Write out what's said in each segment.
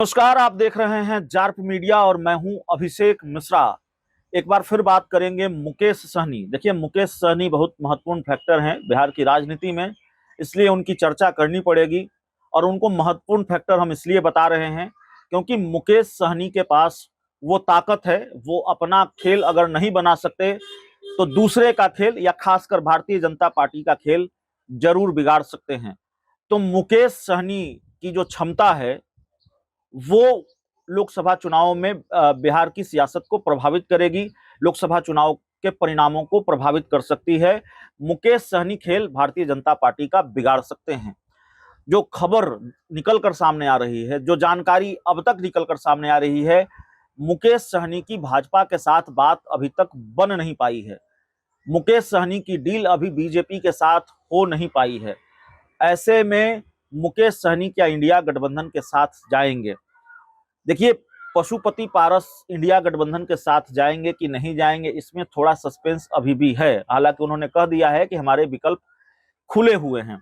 नमस्कार, आप देख रहे हैं जार्प मीडिया और मैं हूं अभिषेक मिश्रा। एक बार फिर बात करेंगे मुकेश सहनी। देखिए, मुकेश सहनी बहुत महत्वपूर्ण फैक्टर हैं बिहार की राजनीति में, इसलिए उनकी चर्चा करनी पड़ेगी। और उनको महत्वपूर्ण फैक्टर हम इसलिए बता रहे हैं क्योंकि मुकेश सहनी के पास वो ताकत है, वो अपना खेल अगर नहीं बना सकते तो दूसरे का खेल या खासकर भारतीय जनता पार्टी का खेल जरूर बिगाड़ सकते हैं। तो मुकेश सहनी की जो क्षमता है वो लोकसभा चुनाव में बिहार की सियासत को प्रभावित करेगी, लोकसभा चुनाव के परिणामों को प्रभावित कर सकती है। मुकेश सहनी खेल भारतीय जनता पार्टी का बिगाड़ सकते हैं। जो खबर निकल कर सामने आ रही है, जो जानकारी अब तक निकल कर सामने आ रही है, मुकेश सहनी की भाजपा के साथ बात अभी तक बन नहीं पाई है। मुकेश सहनी की डील अभी बीजेपी के साथ हो नहीं पाई है। ऐसे में मुकेश सहनी क्या इंडिया गठबंधन के साथ जाएंगे? देखिए, पशुपति पारस इंडिया गठबंधन के साथ जाएंगे कि नहीं जाएंगे, इसमें थोड़ा सस्पेंस अभी भी है। हालांकि उन्होंने कह दिया है कि हमारे विकल्प खुले हुए हैं,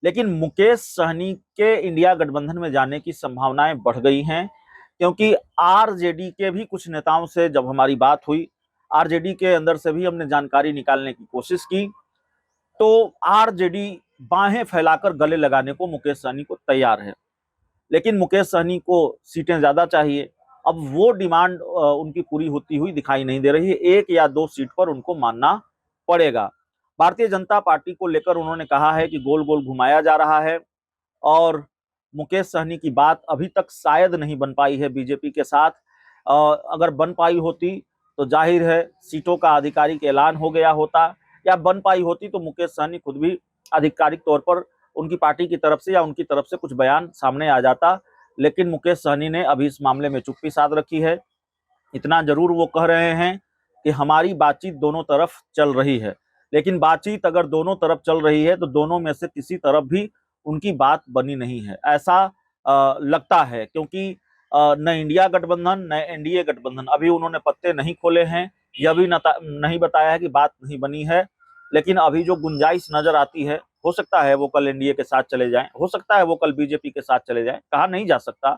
लेकिन मुकेश सहनी के इंडिया गठबंधन में जाने की संभावनाएं बढ़ गई हैं, क्योंकि आरजेडी के भी कुछ नेताओं से जब हमारी बात हुई, आरजेडी के अंदर से भी हमने जानकारी निकालने की कोशिश की, तो आरजेडी बाहें फैलाकर गले लगाने को मुकेश सहनी को तैयार है। लेकिन मुकेश सहनी को सीटें ज्यादा चाहिए। अब वो डिमांड उनकी पूरी होती हुई दिखाई नहीं दे रही है। 1 या 2 सीट पर उनको मानना पड़ेगा। भारतीय जनता पार्टी को लेकर उन्होंने कहा है कि गोल गोल घुमाया जा रहा है और मुकेश सहनी की बात अभी तक शायद नहीं बन पाई है बीजेपी के साथ। अगर बन पाई होती तो जाहिर है सीटों का आधिकारिक ऐलान हो गया होता, या बन पाई होती तो मुकेश सहनी खुद भी आधिकारिक तौर पर उनकी पार्टी की तरफ से या उनकी तरफ से कुछ बयान सामने आ जाता। लेकिन मुकेश सहनी ने अभी इस मामले में चुप्पी साध रखी है। इतना जरूर वो कह रहे हैं कि हमारी बातचीत दोनों तरफ चल रही है, लेकिन बातचीत अगर दोनों तरफ चल रही है तो दोनों में से किसी तरफ भी उनकी बात बनी नहीं है, ऐसा लगता है। क्योंकि न इंडिया गठबंधन न एनडीए गठबंधन, अभी उन्होंने पत्ते नहीं खोले हैं, यह भी नहीं बताया है कि बात नहीं बनी है। लेकिन अभी जो गुंजाइश नजर आती है, हो सकता है वो कल एनडीए के साथ चले जाएं, हो सकता है वो कल बीजेपी के साथ चले जाएं, कहा नहीं जा सकता।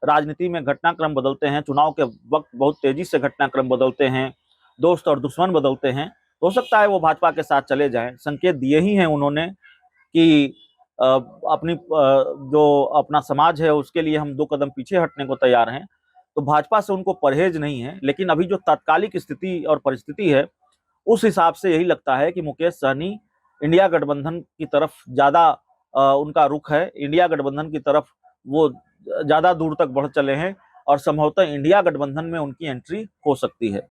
राजनीति में घटनाक्रम बदलते हैं, चुनाव के वक्त बहुत तेजी से घटनाक्रम बदलते हैं, दोस्त और दुश्मन बदलते हैं। हो सकता है वो भाजपा के साथ चले जाएं। संकेत दिए ही हैं उन्होंने कि अपनी जो अपना समाज है उसके लिए हम 2 कदम पीछे हटने को तैयार हैं। तो भाजपा से उनको परहेज नहीं है, लेकिन अभी जो तात्कालिक स्थिति और परिस्थिति है उस हिसाब से यही लगता है कि मुकेश सहनी इंडिया गठबंधन की तरफ ज्यादा उनका रुख है। इंडिया गठबंधन की तरफ वो ज्यादा दूर तक बढ़ चले हैं और संभवतः इंडिया गठबंधन में उनकी एंट्री हो सकती है।